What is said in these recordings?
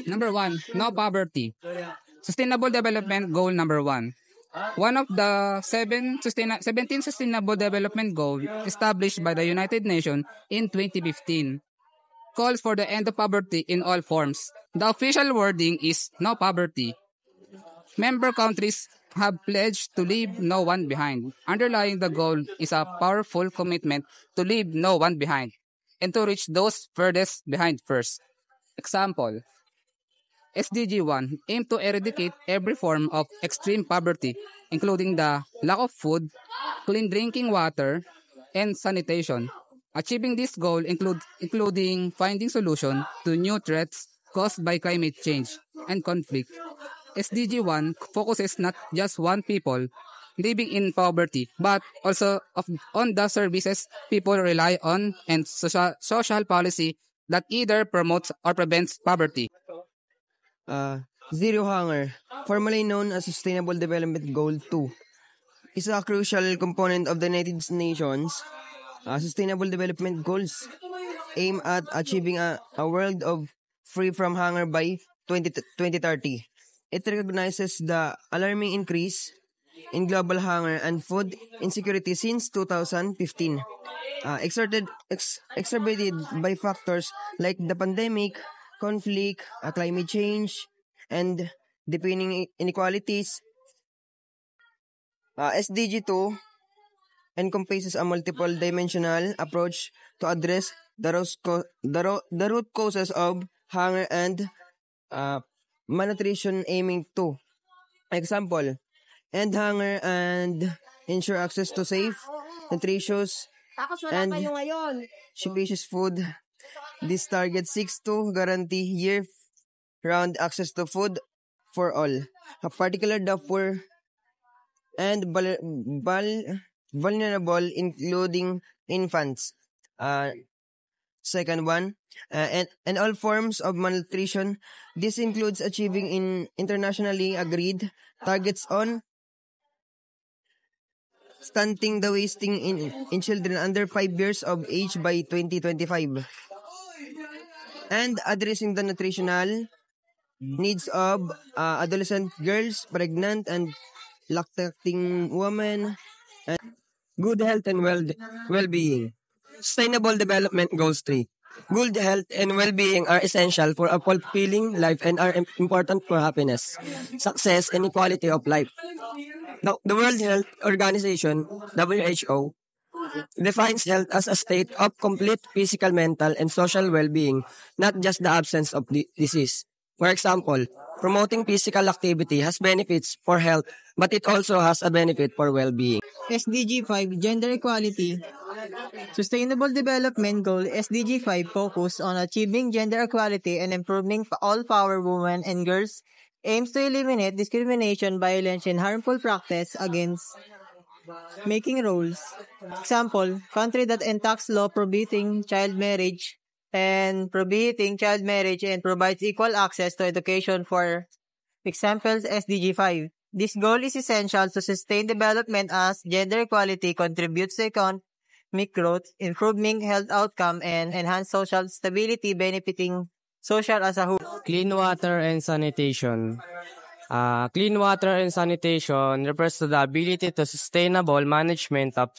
Number 1, no poverty. Sustainable Development Goal number 1. One of the 17 Sustainable Development Goals established by the United Nations in 2015 calls for the end of poverty in all forms. The official wording is no poverty. Member countries have pledged to leave no one behind. Underlying the goal is a powerful commitment to leave no one behind and to reach those furthest behind first. Example, SDG 1 aim to eradicate every form of extreme poverty, including the lack of food, clean drinking water, and sanitation. Achieving this goal including finding solution to new threats caused by climate change and conflict. SDG 1 focuses not just on people living in poverty, but also on the services people rely on and social policy that either promotes or prevents poverty. Zero hunger, formerly known as Sustainable Development Goal 2, is a crucial component of the United Nations Sustainable Development Goals, aim at achieving a world of free from hunger by 2030. It recognizes the alarming increase in global hunger and food insecurity since 2015, exacerbated by factors like the pandemic, conflict, climate change, and deepening inequalities. SDG 2 encompasses a multiple-dimensional approach to address the root causes of hunger and malnutrition, aiming to example, end hunger and ensure access to safe, nutritious, and nutritious food. This target seeks to guarantee year-round access to food for all, particularly the poor and vulnerable, including infants. Second one, and all forms of malnutrition. This includes achieving internationally agreed targets on stunting the wasting in children under 5 years of age by 2025, and addressing the nutritional needs of adolescent girls, pregnant and lactating women, and good health and well-being. Sustainable Development Goals 3. Good health and well-being are essential for a fulfilling life and are important for happiness, success, and equality of life. Now, the World Health Organization, WHO, defines health as a state of complete physical, mental, and social well-being, not just the absence of disease. For example, promoting physical activity has benefits for health, but it also has a benefit for well-being. SDG 5, Gender Equality. Sustainable Development Goal SDG 5 focus on achieving gender equality and improving all power women and girls, aims to eliminate discrimination, violence, and harmful practice against making roles. Example, country that enacts law prohibiting child marriage and provides equal access to education. For examples, SDG 5. This goal is essential to sustain development as gender equality contributes to economic growth, improving health outcome, and enhance social stability, benefiting social as a whole. Clean water and sanitation. Clean water and sanitation refers to the ability to sustainable management of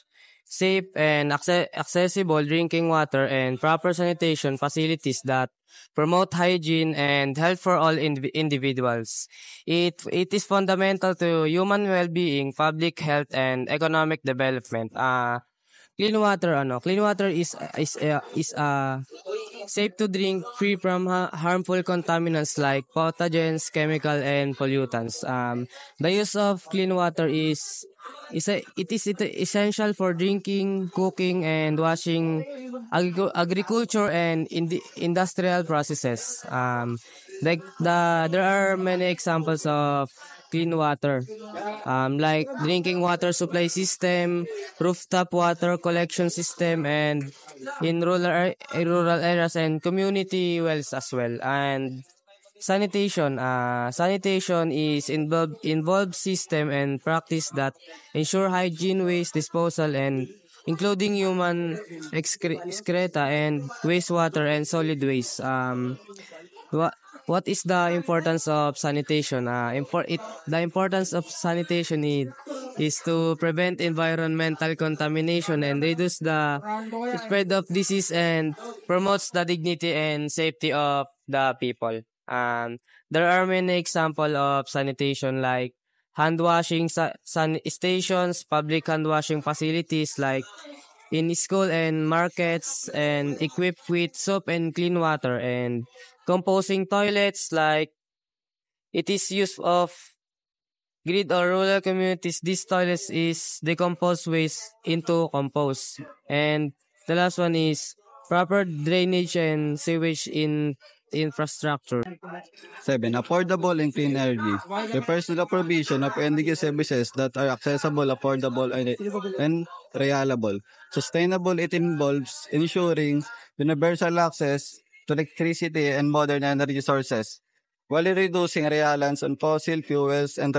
safe and accessible drinking water and proper sanitation facilities that promote hygiene and health for all individuals. It is fundamental to human well-being, public health, and economic development. Clean water is safe to drink, free from harmful contaminants like pathogens, chemical, and pollutants. The use of clean water is essential for drinking, cooking, and washing, agriculture, and industrial processes. There are many examples of clean water, like drinking water supply system, rooftop water collection system, and in rural areas and community wells as well. And sanitation. Sanitation is involved system and practice that ensure hygiene, waste disposal, and including human excreta and wastewater and solid waste. what is the importance of sanitation? The importance of sanitation is to prevent environmental contamination and reduce the spread of disease and promotes the dignity and safety of the people. There are many examples of sanitation like hand washing stations, public hand washing facilities like in school and markets and equipped with soap and clean water and composting toilets like it is used of grid or rural communities. These toilets is decompose waste into compost. And the last one is proper drainage and sewage in infrastructure. 7. Affordable and clean energy refers to the provision of energy services that are accessible, affordable, and reliable. Sustainable, it involves ensuring universal access to electricity and modern energy sources, while reducing reliance on fossil fuels and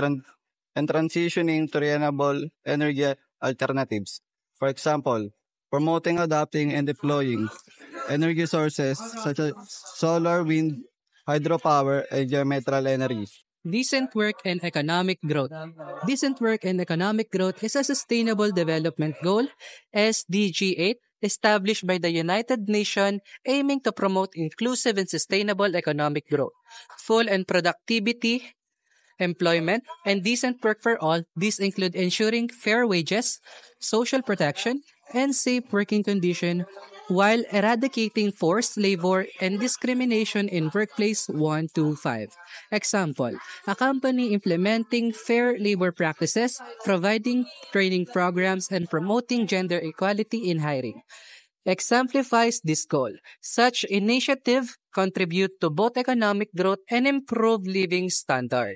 transitioning to renewable energy alternatives. For example, promoting, adopting, and deploying energy sources such as solar, wind, hydropower, and geothermal energy. Decent work and economic growth. Decent work and economic growth is a sustainable development goal, SDG 8, established by the United Nations aiming to promote inclusive and sustainable economic growth, full and productivity, employment, and decent work for all. These include ensuring fair wages, social protection, and safe working conditions while eradicating forced labor and discrimination in workplace 1 to 5. Example, a company implementing fair labor practices, providing training programs, and promoting gender equality in hiring exemplifies this goal. Such initiative contribute to both economic growth and improved living standard.